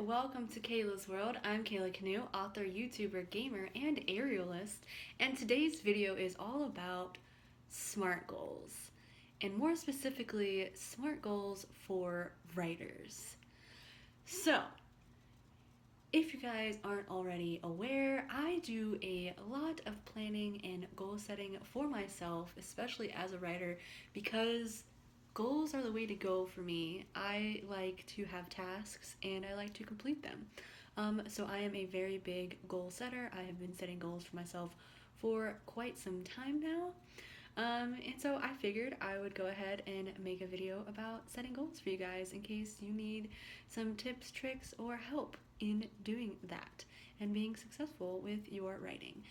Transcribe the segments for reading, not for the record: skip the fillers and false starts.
welcome to Kayla's World. I'm Kayla Canoe, author, YouTuber, gamer, and aerialist, and today's video is all about SMART goals, and more specifically, SMART goals for writers. So, if you guys aren't already aware, I do a lot of planning and goal setting for myself, especially as a writer, because goals are the way to go for me. I like to have tasks and I like to complete them. So I am a very big goal setter. I have been setting goals for myself for quite some time now. And so I figured I would go ahead and make a video about setting goals for you guys in case you need some tips, tricks, or help in doing that and being successful with your writing.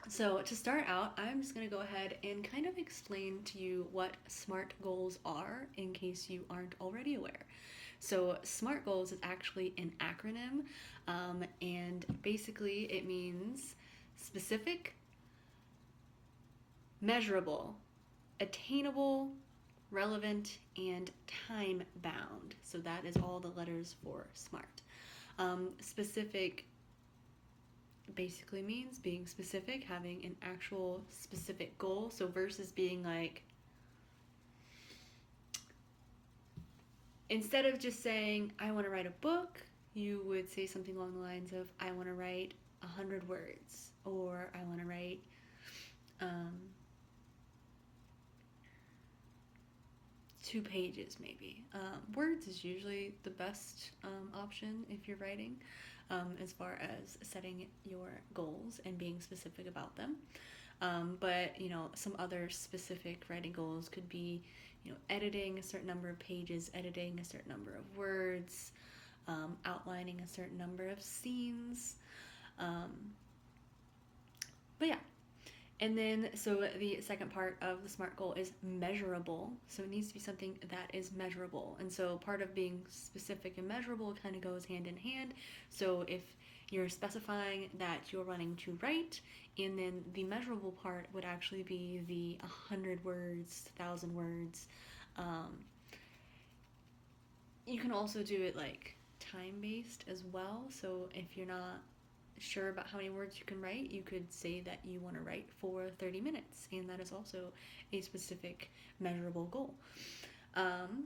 So to start out, I'm just going to go ahead and kind of explain to you what SMART goals are in case you aren't already aware. So SMART goals is actually an acronym, and basically it means specific, measurable, attainable, relevant, and time-bound. So that is all the letters for SMART. Specific basically means being specific, having an actual specific goal. So versus being like, instead of just saying, I want to write a book, you would say something along the lines of, I want to write 100 words, or I want to write 2 pages maybe. Words is usually the best option if you're writing, as far as setting your goals and being specific about them. But some other specific writing goals could be, editing a certain number of pages, editing a certain number of words, outlining a certain number of scenes. But yeah. And then, so the second part of the SMART goal is measurable. So it needs to be something that is measurable. And so part of being specific and measurable kind of goes hand in hand. So if you're specifying that you're wanting to write, and then the measurable part would actually be the 100 words, 1,000 words. You can also do it like time-based as well. So if you're not sure about how many words you can write, you could say that you want to write for 30 minutes, and that is also a specific measurable goal. And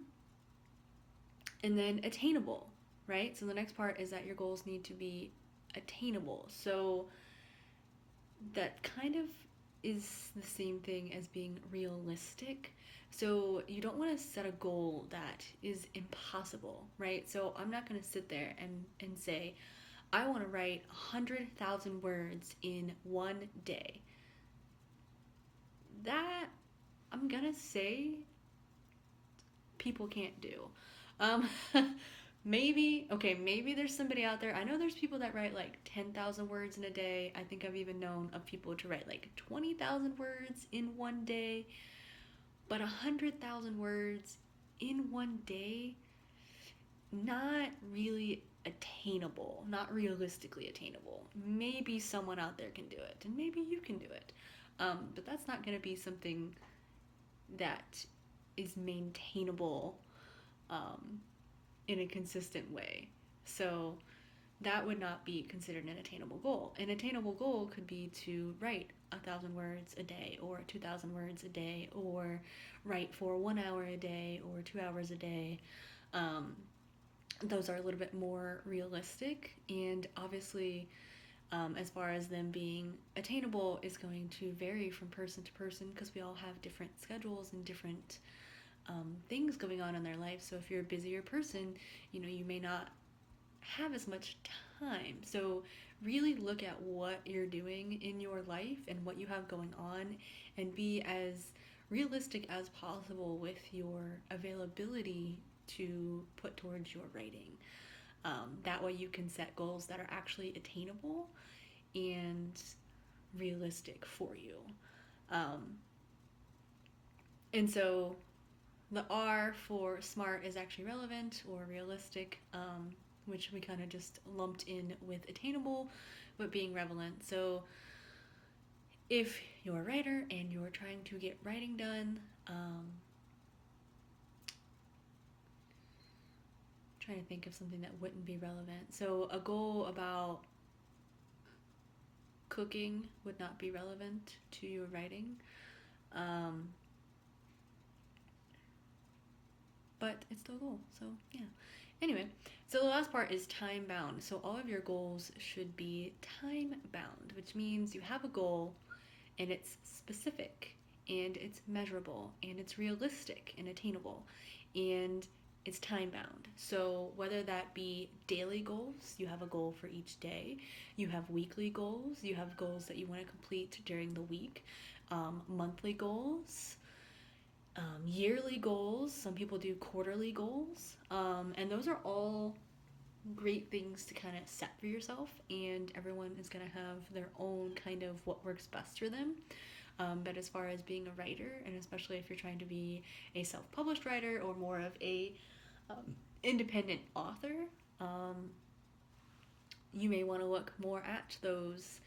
then attainable, right? So the next part is that your goals need to be attainable. So that kind of is the same thing as being realistic. So you don't want to set a goal that is impossible, right? So I'm not going to sit there and say, I want to write 100,000 words in one day. That, I'm gonna say, people can't do. Maybe there's somebody out there. I know there's people that write like 10,000 words in a day. I think I've even known of people to write like 20,000 words in one day. But 100,000 words in one day, not really attainable, not realistically attainable. Maybe someone out there can do it, and maybe you can do it, but that's not going to be something that is maintainable in a consistent way. So that would not be considered an attainable goal. An attainable goal could be to write 1,000 words a day, or 2,000 words a day, or write for 1 hour a day, or 2 hours a day. Those are a little bit more realistic, and obviously as far as them being attainable is going to vary from person to person, because we all have different schedules and different things going on in their life. So if you're a busier person, you may not have as much time. So really look at what you're doing in your life and what you have going on, and be as realistic as possible with your availability to put towards your writing. That way you can set goals that are actually attainable and realistic for you. And so the R for SMART is actually relevant or realistic, which we kind of just lumped in with attainable, but being relevant. So if you're a writer and you're trying to get writing done, trying to think of something that wouldn't be relevant. So a goal about cooking would not be relevant to your writing. But it's still a goal, so yeah. Anyway, so the last part is time bound. So all of your goals should be time bound, which means you have a goal and it's specific and it's measurable and it's realistic and attainable and it's time bound. So whether that be daily goals, you have a goal for each day, you have weekly goals, you have goals that you want to complete during the week, monthly goals, yearly goals. Some people do quarterly goals, and those are all great things to kind of set for yourself, and everyone is going to have their own kind of what works best for them. But as far as being a writer, and especially if you're trying to be a self-published writer or more of a independent author, you may want to look more at those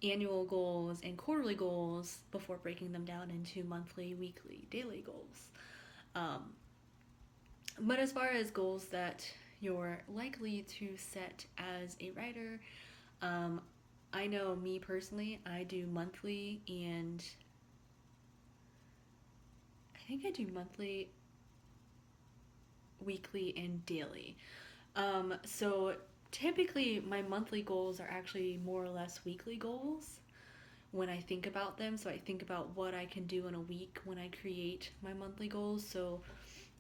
annual goals and quarterly goals before breaking them down into monthly, weekly, daily goals. But as far as goals that you're likely to set as a writer, I know me personally, I do monthly, and I think I do monthly, weekly, and daily. So typically my monthly goals are actually more or less weekly goals when I think about them. So I think about what I can do in a week when I create my monthly goals. So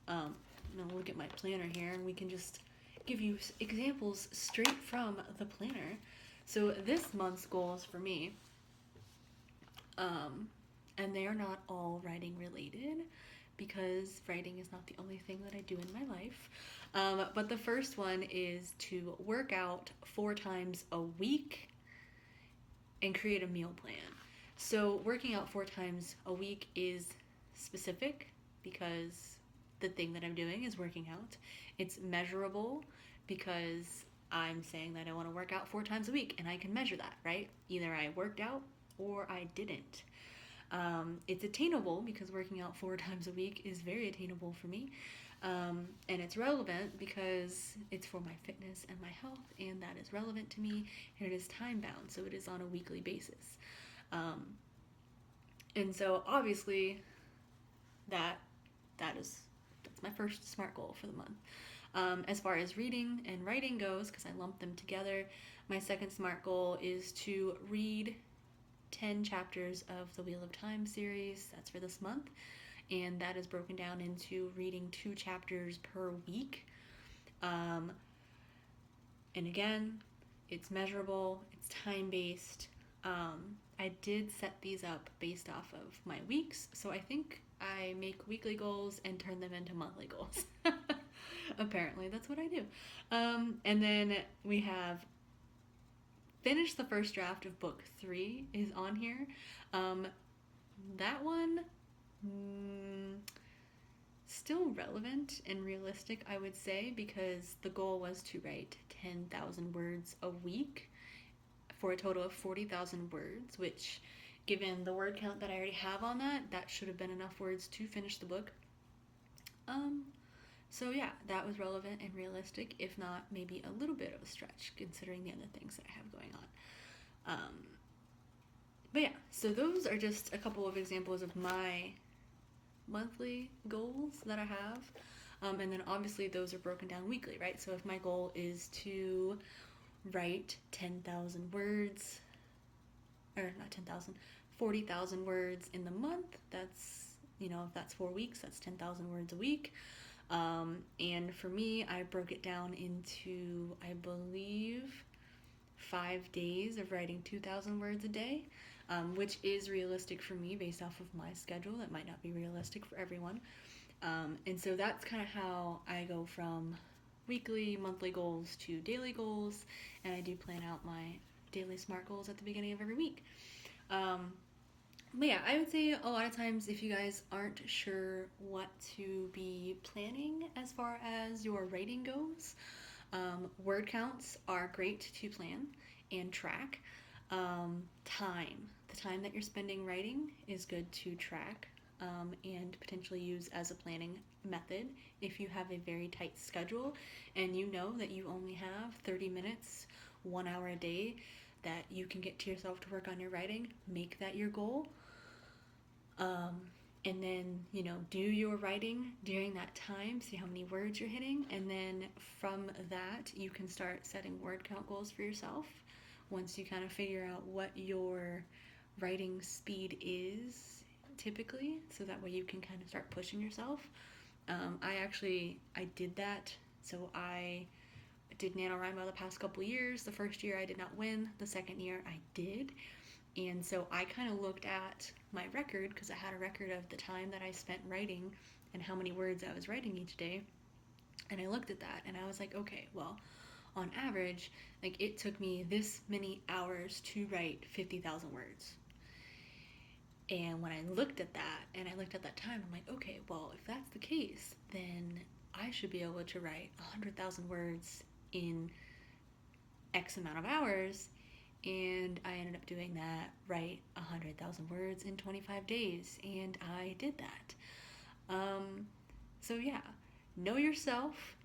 I'm gonna look at my planner here and we can just give you examples straight from the planner. So this month's goals for me, and they are not all writing related because writing is not the only thing that I do in my life. But the first one is to work out 4 times a week and create a meal plan. So working out 4 times a week is specific because the thing that I'm doing is working out. It's measurable because I'm saying that I want to work out 4 times a week and I can measure that, right? Either I worked out or I didn't. It's attainable because working out 4 times a week is very attainable for me. And it's relevant because it's for my fitness and my health, and that is relevant to me, and it is time bound, so it is on a weekly basis. And so obviously that's my first SMART goal for the month. As far as reading and writing goes, because I lumped them together, my second SMART goal is to read 10 chapters of the Wheel of Time series. That's for this month. And that is broken down into reading 2 chapters per week. And again, it's measurable, it's time-based. I did set these up based off of my weeks, so I think I make weekly goals and turn them into monthly goals. Apparently, that's what I do. And then we have finished the first draft of book 3 is on here. That one, still relevant and realistic, I would say, because the goal was to write 10,000 words a week for a total of 40,000 words, which, given the word count that I already have on that should have been enough words to finish the book. So yeah, that was relevant and realistic, if not maybe a little bit of a stretch considering the other things that I have going on. But yeah, so those are just a couple of examples of my monthly goals that I have. And then obviously those are broken down weekly, right? So if my goal is to write 10,000 words, or not 10,000, 40,000 words in the month, that's, if that's 4 weeks, that's 10,000 words a week. And for me, I broke it down into, I believe, 5 days of writing 2,000 words a day, which is realistic for me based off of my schedule. That might not be realistic for everyone. And so that's kind of how I go from weekly, monthly goals to daily goals, and I do plan out my daily SMART goals at the beginning of every week. But yeah, I would say a lot of times if you guys aren't sure what to be planning as far as your writing goes, word counts are great to plan and track. The time that you're spending writing is good to track. and potentially use as a planning method if you have a very tight schedule and you know that you only have 30 minutes, 1 hour a day that you can get to yourself to work on your writing. Make that your goal. And then, do your writing during that time, see how many words you're hitting, and then from that, you can start setting word count goals for yourself once you kind of figure out what your writing speed is typically, so that way you can kind of start pushing yourself. I did that, so I did NaNoWriMo the past couple years. The first year I did not win, the second year I did. And so I kind of looked at my record, because I had a record of the time that I spent writing and how many words I was writing each day. And I looked at that and I was like, okay, well, on average, like it took me this many hours to write 50,000 words. And when I looked at that and I looked at that time, I'm like, okay, well, if that's the case, then I should be able to write 100,000 words in X amount of hours. And I ended up doing that, write 100,000 words in 25 days, and I did that. So yeah, know yourself,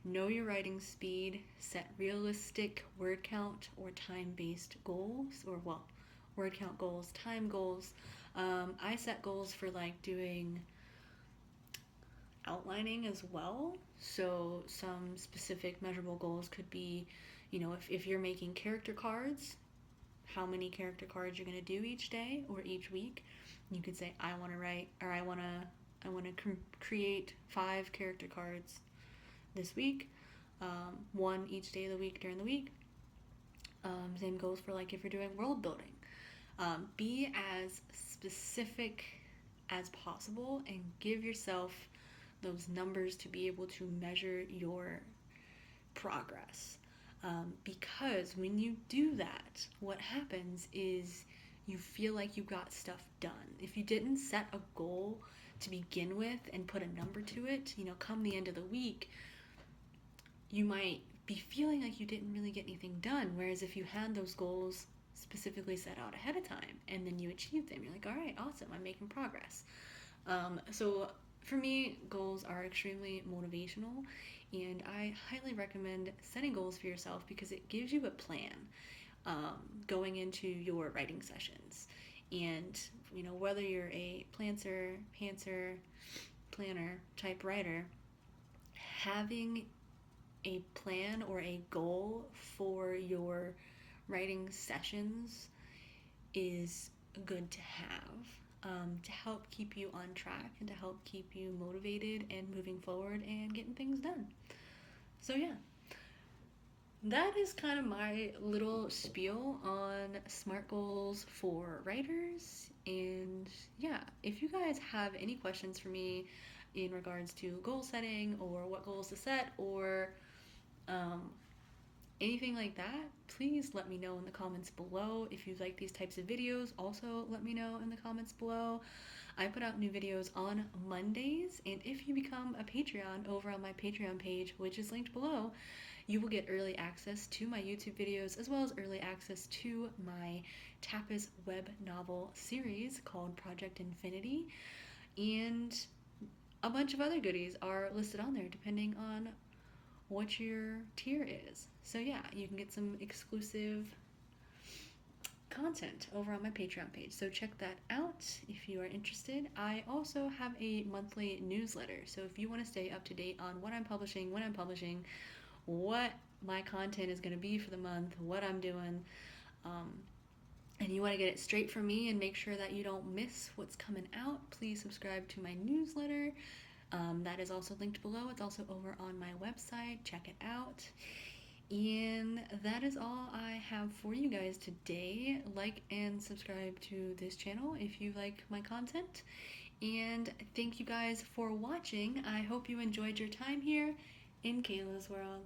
know your writing speed, set realistic word count or time-based goals, or word count goals, time goals. I set goals for like doing outlining as well. So some specific measurable goals could be, if you're making character cards, how many character cards you're going to do each day or each week. You could say, I want to write, or I want to create 5 character cards this week, 1 each day of the week during the week. Same goes for like if you're doing world building. Be as specific as possible and give yourself those numbers to be able to measure your progress. Because when you do that, what happens is you feel like you got stuff done. If you didn't set a goal to begin with and put a number to it, come the end of the week, you might be feeling like you didn't really get anything done. Whereas if you had those goals specifically set out ahead of time and then you achieve them, you're like, all right, awesome, I'm making progress. So for me, goals are extremely motivational, and I highly recommend setting goals for yourself because it gives you a plan going into your writing sessions. And, whether you're a planter, pantser, planner type writer, having a plan or a goal for your writing sessions is good to have. To help keep you on track and to help keep you motivated and moving forward and getting things done. So yeah, that is kind of my little spiel on SMART goals for writers. And yeah, if you guys have any questions for me in regards to goal setting or what goals to set or anything like that, please let me know in the comments below. If you like these types of videos, also let me know in the comments below. I put out new videos on Mondays, and if you become a Patreon over on my Patreon page, which is linked below, you will get early access to my YouTube videos as well as early access to my Tapas web novel series called Project Infinity, and a bunch of other goodies are listed on there depending on what your tier is. So yeah, you can get some exclusive content over on my Patreon page. So check that out if you are interested. I also have a monthly newsletter. So if you want to stay up to date on what I'm publishing, when I'm publishing, what my content is going to be for the month, what I'm doing, and you want to get it straight from me and make sure that you don't miss what's coming out, please subscribe to my newsletter. That is also linked below. It's also over on my website. Check it out. And that is all I have for you guys today. Like and subscribe to this channel if you like my content. And thank you guys for watching. I hope you enjoyed your time here in Kayla's World.